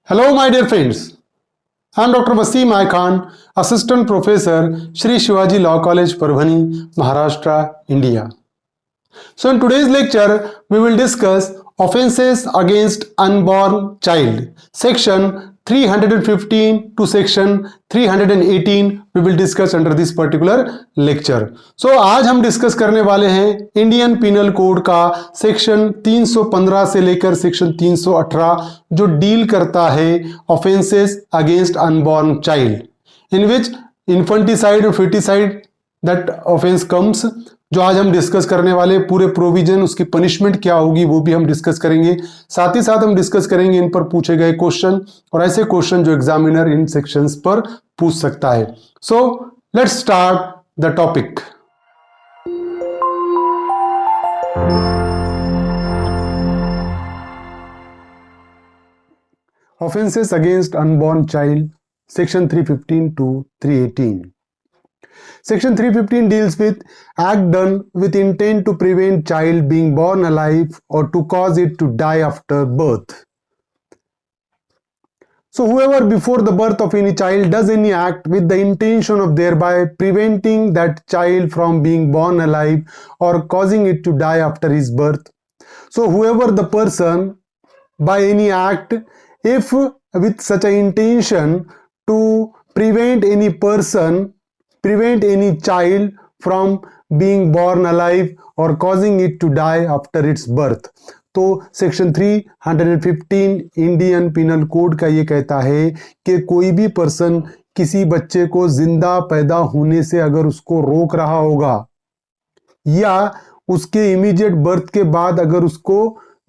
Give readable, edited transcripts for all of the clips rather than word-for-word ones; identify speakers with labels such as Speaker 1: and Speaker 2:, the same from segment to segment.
Speaker 1: Hello, my dear friends. I am Dr. Wasim I Khan, Assistant Professor, Shri Shivaji Law College, Parbhani, Maharashtra, India. So, in today's lecture, we will discuss offences against unborn child. Section 315 to section 318 we will discuss under this particular lecture. So, आज हम discuss करने वाले हैं Indian penal code का section 315 से लेकर section 318 जो deal करता है offences against unborn child in which infanticide और फिटिसाइड दैट ऑफेंस कम्स। जो आज हम डिस्कस करने वाले पूरे प्रोविजन, उसकी पनिशमेंट क्या होगी वो भी हम डिस्कस करेंगे। साथ ही साथ हम डिस्कस करेंगे इन पर पूछे गए क्वेश्चन और ऐसे क्वेश्चन जो एग्जामिनर इन सेक्शंस पर पूछ सकता है। So let's start the topic. Offences against unborn child, section 315 to 318. Section 315 deals with act done with intent to prevent child being born alive or to cause it to die after birth. So whoever before the birth of any child does any act with the intention of thereby preventing that child from being born alive or causing it to die after his birth. So whoever the person by any act, if with such an intention to prevent any person, prevent any child from being born alive or causing it to die after its birth. तो section 315 Indian penal code का ये कहता है कि कोई भी person किसी बच्चे को जिंदा पैदा होने से अगर उसको रोक रहा होगा या उसके इमीडिएट बर्थ के बाद अगर उसको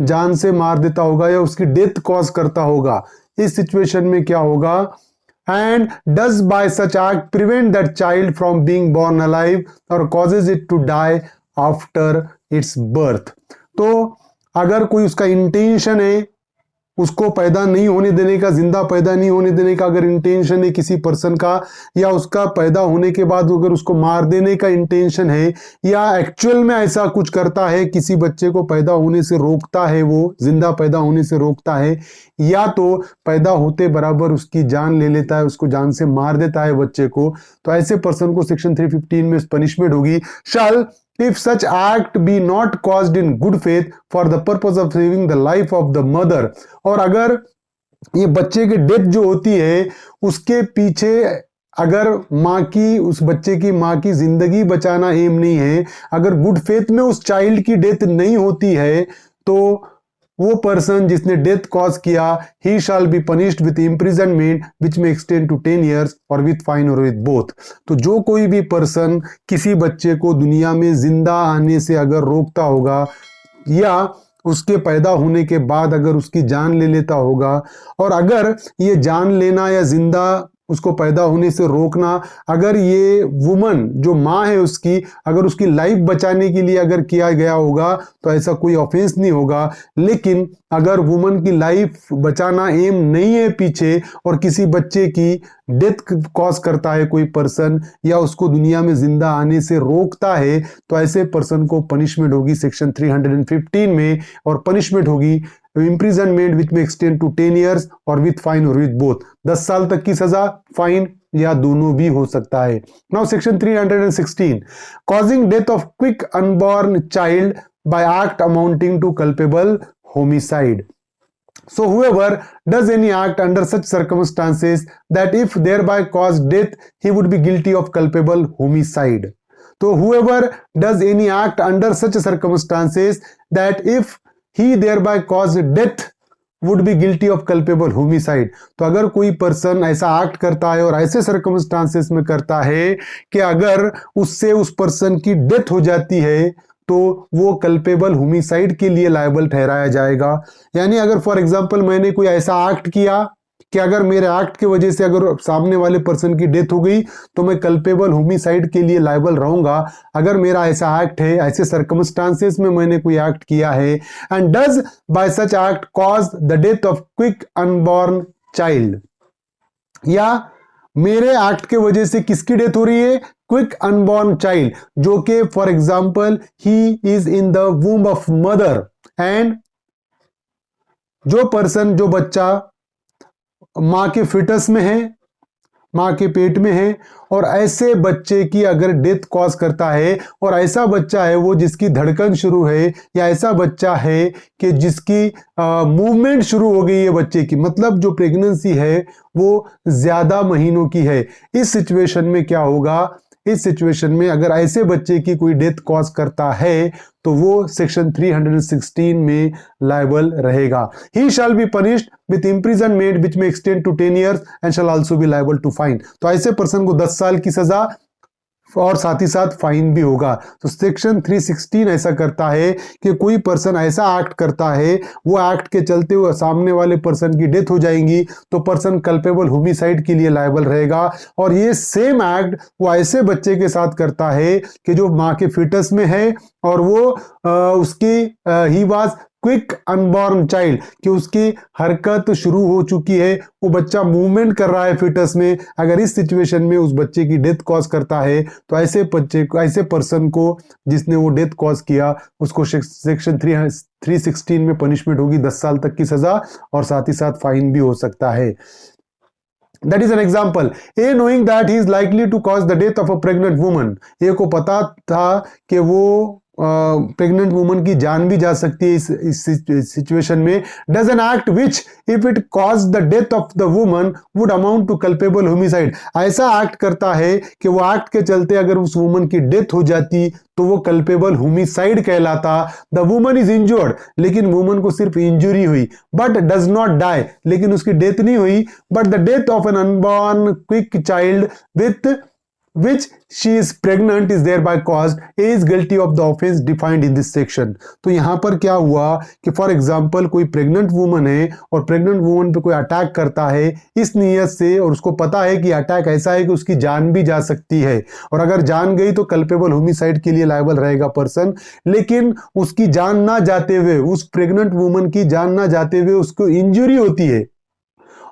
Speaker 1: जान से मार देता होगा या उसकी डेथ कॉज करता होगा, इस सिचुएशन में क्या होगा? And does by such act prevent that child from being born alive or causes it to die after its birth. तो अगर कोई उसका इंटेंशन है उसको पैदा नहीं होने देने का, जिंदा पैदा नहीं होने देने का अगर इंटेंशन है किसी पर्सन का, या उसका पैदा होने के बाद अगर उसको मार देने का इंटेंशन है, या एक्चुअल में ऐसा कुछ करता है किसी बच्चे को पैदा होने से रोकता है, वो जिंदा पैदा होने से रोकता है, या तो पैदा होते बराबर उसकी जान ले लेता है, उसको जान से मार देता है बच्चे को, तो ऐसे पर्सन को सेक्शन 315 में पनिशमेंट होगी। शाल if such act be not caused in good faith for the purpose of saving the life of the mother, और अगर ये बच्चे की डेथ जो होती है उसके पीछे अगर माँ की, उस बच्चे की माँ की जिंदगी बचाना एम नहीं है, अगर गुड फेथ में उस चाइल्ड की डेथ नहीं होती है, तो वो पर्सन जिसने डेथ कॉज किया he shall be punished with imprisonment which may extend to 10 years और विथ फाइन और विथ बोथ। तो जो कोई भी पर्सन किसी बच्चे को दुनिया में जिंदा आने से अगर रोकता होगा या उसके पैदा होने के बाद अगर उसकी जान ले लेता होगा, और अगर ये जान लेना या जिंदा उसको पैदा होने से रोकना, अगर ये वुमन जो माँ है उसकी, अगर उसकी लाइफ बचाने के लिए अगर किया गया होगा तो ऐसा कोई ऑफेंस नहीं होगा। लेकिन अगर वुमन की लाइफ बचाना एम नहीं है पीछे और किसी बच्चे की डेथ कॉज करता है कोई पर्सन या उसको दुनिया में जिंदा आने से रोकता है, तो ऐसे पर्सन को पनिशमेंट होगी सेक्शन 315 में, और पनिशमेंट होगी imprisonment which may extend to 10 years और विथ फाइन और विथ बोथ, 10 साल तक की सजा, फाइन या दोनों भी हो सकता है। Now section 316 causing death of quick unborn child by act amounting to culpable homicide. So whoever does any act under such circumstances that if thereby caused death he would be guilty of culpable homicide. So whoever does any act under such circumstances that if he thereby caused death would be guilty of culpable homicide. तो अगर कोई person ऐसा act करता है और ऐसे circumstances में करता है कि अगर उससे उस पर्सन की डेथ हो जाती है तो वो कल्पेबल होमिसाइड के लिए लायबल ठहराया जाएगा। यानी अगर फॉर एग्जांपल मैंने कोई ऐसा एक्ट किया कि अगर मेरे एक्ट की वजह से अगर सामने वाले पर्सन की डेथ हो गई तो मैं कल्पेबल होमिसाइड के लिए लायबल रहूंगा। अगर मेरा ऐसा एक्ट है, ऐसे सर्कमस्टांसेस में मैंने कोई एक्ट किया है, and does bye such act cause the death of quick unborn child, या मेरे एक्ट के वजह से किसकी डेथ हो रही है? क्विक अनबॉर्न चाइल्ड, जो कि for example he is in the वूम of mother, and जो पर्सन, जो बच्चा माँ के फिटस में है, माँ के पेट में है, और ऐसे बच्चे की अगर डेथ कॉज करता है, और ऐसा बच्चा है वो जिसकी धड़कन शुरू है, या ऐसा बच्चा है कि जिसकी मूवमेंट शुरू हो गई है बच्चे की, मतलब जो प्रेगनेंसी है वो ज्यादा महीनों की है, इस सिचुएशन में क्या होगा? इस सिचुएशन में अगर ऐसे बच्चे की कोई डेथ कॉज करता है तो वो सेक्शन 316 में लायबल रहेगा। He shall be punished with imprisonment which may extend to 10 years and shall also be liable to fine. तो ऐसे पर्सन को 10 साल की सजा और साथ ही साथ फाइन भी होगा। तो सेक्शन 316 ऐसा करता है कि कोई पर्सन ऐसा एक्ट करता है, वो एक्ट के चलते हुए सामने वाले पर्सन की डेथ हो जाएंगी तो पर्सन कल्पेबल होमिसाइड के लिए लायबल रहेगा। और ये सेम एक्ट वो ऐसे बच्चे के साथ करता है कि जो माँ के फिटस में है, और वो उसकी he was quick unborn child, कि उसकी हरकत शुरू हो चुकी है, वो बच्चा मूवमेंट कर रहा है फिटस में। अगर इस सिचुएशन में उस बच्चे की डेथ कॉज करता है तो ऐसे बच्चे को, ऐसे पर्सन को जिसने वो डेथ कॉज किया, उसको सेक्शन 316 में पनिशमेंट होगी 10 साल तक की सजा, और साथ ही साथ फाइन भी हो सकता है। That is an example. A knowing that he is likely to cause the death of a pregnant woman. A को पता था कि वो प्रेग्नेंट वुमन की जान भी जा सकती है इस सिचुएशन में, does an act which if it cause the death of the woman would amount to culpable homicide. ऐसा एक्ट करता है कि वो एक्ट के चलते अगर उस वुमन की डेथ हो जाती तो वो कल्पेबल होमिसाइड कहलाता। द वुमन इज इंजर्ड, लेकिन वुमन को सिर्फ इंजुरी हुई, बट डज नॉट डाई, लेकिन उसकी डेथ नहीं हुई, but the death of an unborn quick child with which she is pregnant is thereby caused, A is guilty of the offense defined in this section। तो यहां पर क्या हुआ कि फॉर एग्जांपल कोई प्रेग्नेंट वुमन है और प्रेग्नेंट वुमन पे कोई अटैक करता है इस नीयत से, और उसको पता है कि अटैक ऐसा है कि उसकी जान भी जा सकती है, और अगर जान गई तो कल्पेबल होमिसाइड के लिए लायबल रहेगा पर्सन। लेकिन उसकी जान ना जाते हुए, उस प्रेग्नेंट वुमन की जान ना जाते हुए उसको इंजरी होती है,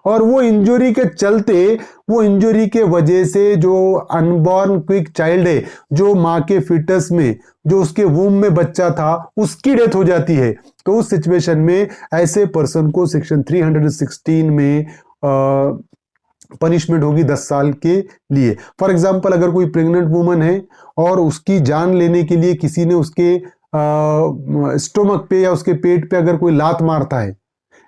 Speaker 1: और वो इंजरी के चलते, वो इंजरी के वजह से जो अनबॉर्न क्विक चाइल्ड है, जो माँ के फिटस में, जो उसके वूम में बच्चा था, उसकी डेथ हो जाती है, तो उस सिचुएशन में ऐसे पर्सन को सेक्शन 316 में पनिशमेंट होगी 10 साल के लिए। फॉर एग्जाम्पल अगर कोई प्रेग्नेंट वुमन है और उसकी जान लेने के लिए किसी ने उसके स्टोमक पे या उसके पेट पे अगर कोई लात मारता है,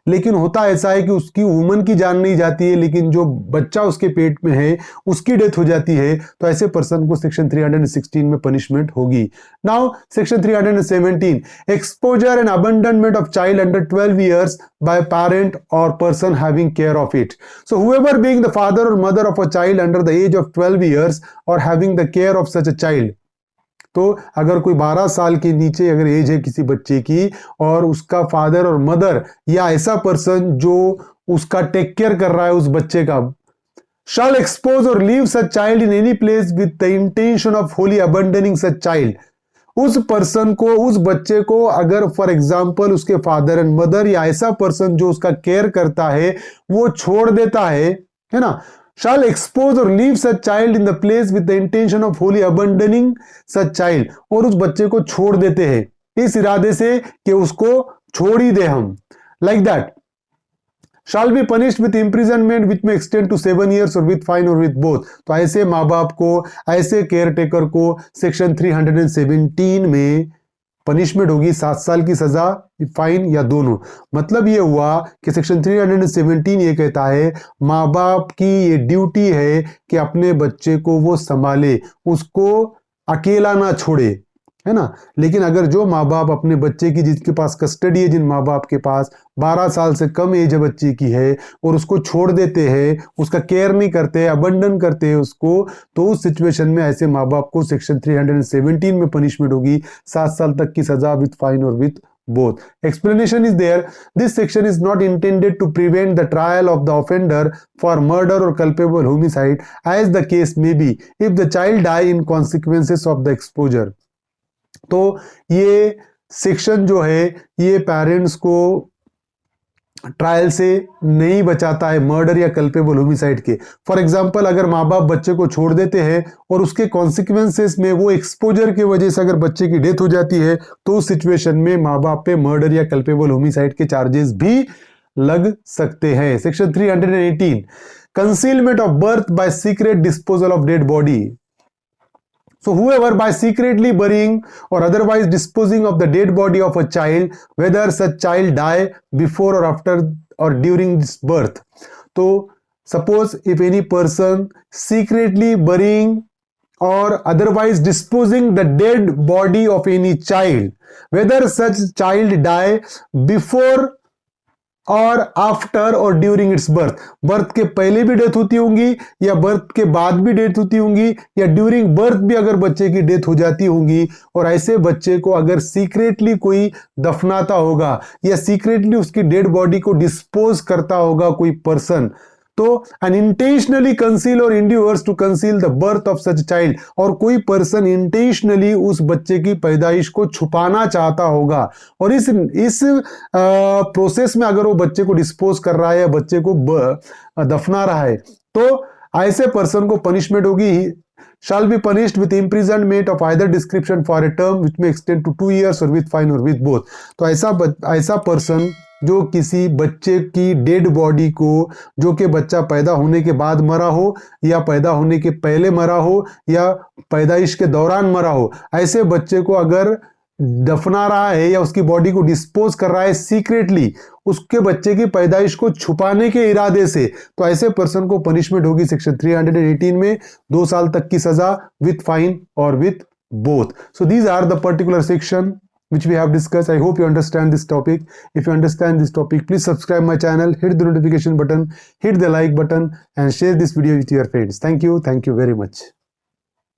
Speaker 1: लेकिन होता ऐसा है कि उसकी वुमन की जान नहीं जाती है, लेकिन जो बच्चा उसके पेट में है उसकी डेथ हो जाती है, तो ऐसे पर्सन को सेक्शन 316 में पनिशमेंट होगी। Now section 317, exposure and abandonment of child under 12 years by parent or person having care of it. So whoever being the father or mother of a child under the age of 12 years or having the care of such a child, तो अगर कोई 12 साल के नीचे अगर as है किसी बच्चे की, और उसका फादर और मदर या ऐसा पर्सन जो उसका टेक केयर कर रहा है उस बच्चे का, shall expose or leave such child in any place with the intention of wholly abandoning such child। उस पर्सन को, उस बच्चे को अगर फॉर एग्जाम्पल उसके फादर एंड मदर या ऐसा पर्सन जो उसका केयर करता है वो छोड़ देता है ना, shall expose or leave such child in the place with the intention of wholly abandoning such child, और उस बच्चे को छोड़ देते हैं इस इरादे से कि उसको छोड़ ही दे हम, like that, shall be punished with imprisonment which may extend to 7 years or with fine or with both। तो ऐसे माँ बाप को, ऐसे केयर टेकर को सेक्शन 317 में पनिशमेंट होगी 7 साल की सजा, फाइन या दोनों। मतलब ये हुआ कि सेक्शन 317 ये कहता है माँ बाप की ये ड्यूटी है कि अपने बच्चे को वो संभाले, उसको अकेला ना छोड़े, है ना। लेकिन अगर जो माँ बाप अपने बच्चे की, जिसके पास कस्टडी है, जिन माँ बाप के पास 12 साल से कम एज है बच्चे की है, और उसको छोड़ देते हैं, उसका केयर नहीं करते, अबंडन करते हैं उसको, तो उस सिचुएशन में ऐसे माँ बाप को सेक्शन 317 में पनिशमेंट होगी 7 साल तक की सजा विथ फाइन और with both। Explanation is there. This section is not intended to prevent the trial of the offender for murder or culpable homicide, as the case may be, if the child die in consequences of the exposure। तो ये section जो है ये parents को trial से नहीं बचाता है मर्डर या कल्पेबल होमिसाइड के। फॉर एग्जांपल अगर माँ बाप बच्चे को छोड़ देते हैं और उसके कॉन्सिक्वेंसेस में वो एक्सपोजर की वजह से अगर बच्चे की डेथ हो जाती है, तो उस सिचुएशन में माँ बाप पे मर्डर या कल्पेबल होमिसाइड के चार्जेस भी लग सकते हैं। Section 318, concealment of birth bye secret disposal of dead body. So whoever by secretly burying or otherwise disposing of the dead body of a child, whether such child die before or after or during its birth. So suppose if any person secretly burying or otherwise disposing the dead body of any child, whether such child die before और after और during its birth, birth के पहले भी death होती होंगी या birth के बाद भी डेथ होती होंगी या ड्यूरिंग बर्थ भी अगर बच्चे की डेथ हो जाती होंगी, और ऐसे बच्चे को अगर सीक्रेटली कोई दफनाता होगा या सीक्रेटली उसकी डेड बॉडी को डिस्पोज करता होगा कोई पर्सन, तो एन इंटेंशनली कंसील और endeavours to conceal the birth of such child, और कोई पर्सन इंटेंशनली उस बच्चे की पैदाइश को छुपाना चाहता होगा, और इस प्रोसेस में अगर वो बच्चे को डिस्पोज कर रहा है या बच्चे को दफना रहा है, तो ऐसे पर्सन को पनिशमेंट होगी, shall be punished with imprisonment of either description for a term which may extend to 2 years or with fine or with both। तो ऐसा पर्सन जो किसी बच्चे की डेड बॉडी को, जो कि बच्चा पैदा होने के बाद मरा हो या पैदा होने के पहले मरा हो या पैदाइश के दौरान मरा हो, ऐसे बच्चे को अगर दफना रहा है या उसकी बॉडी को डिस्पोज कर रहा है सीक्रेटली उसके बच्चे की पैदाइश को छुपाने के इरादे से, तो ऐसे पर्सन को पनिशमेंट होगी सेक्शन 318 में 2 साल तक की सजा विथ फाइन और with both. So these are the particular section which we have discussed. I hope you understand this topic. If you understand this topic, please subscribe my channel, hit the notification button, hit the like button and share this video with your friends. Thank you very much.